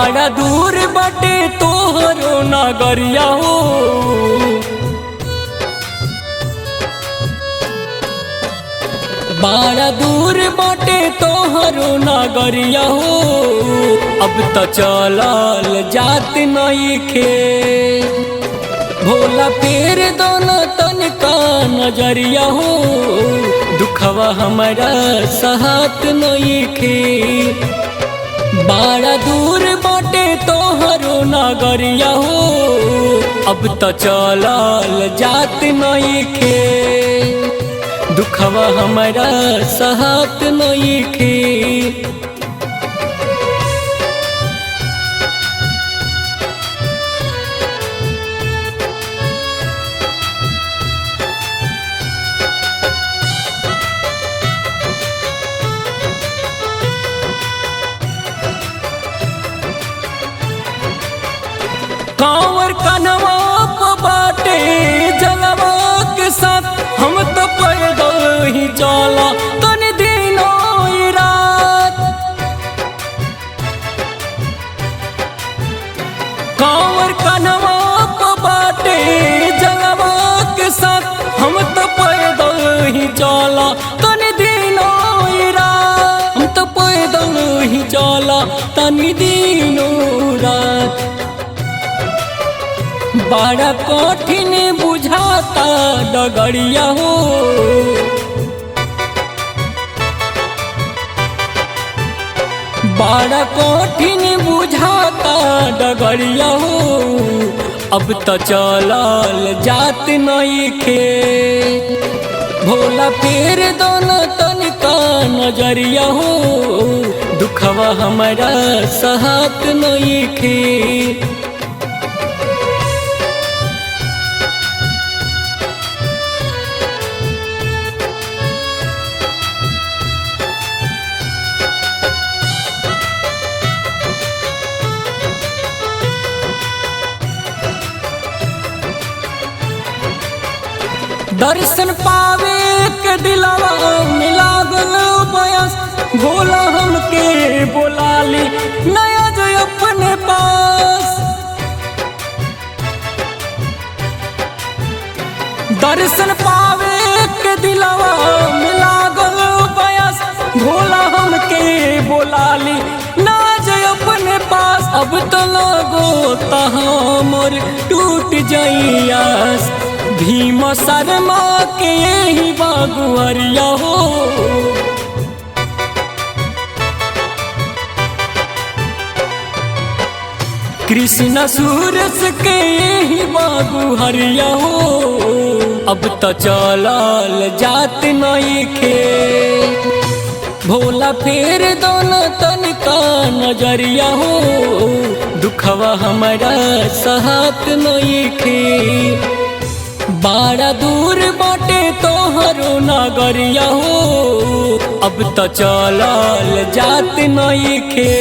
बड़ा दूर बाटे तोहरो नगरिया हो। बड़ा दूर बाटे तोहरो नगरिया हो। अब तो चलल जात नइखे भोला फेर दोनों तन का नजरिया हो। दुखवा हमारा सहत नइखे बड़ा दूर बाटे तोहरो नगरिया हो। अब तो चलल जात नइखे दुखवा हमारा सहत नइखे। कांवर कन्हवा बाटे जलवा के साथ हम तो पैदल ही चला तन दिनों रात। कांवर कन्हवा बाटे जलवा के साथ हम तो पैदल ही चला तन दिनों रात। हम तो पैदल ही चला तन दिनों रात। बड़ा कठिन बुझाता डगरिया हो। बड़ा कठिन बुझाता डगरिया हो। अब तो चलल जात नइखे भोला फेर दोनों तन का नजरिया हो। दुखवा हमारा सहत नइखे। दर्शन पावे के दिलवा मिला गलो बयस भोला हमके बोला ली नया जो अपने पास। दर्शन पावे के दिलवा मिला गलो बयस भोला हमके बोला ली ना जो अपने पास। अब तो लगो तहाँ मोर टूट जाइयास भीम शर्मा के ही बागुअरिया हो। कृष्ण सूरज के ही बागुअरिया हो। अब तो चलल जात नइखे भोला फेर दोनों तन का नजरिया हो। दुखवा हमारा सहत नइखे बड़ा दूर बाटे तोहरो नगरिया हो। अब तो चलल जात नइखे।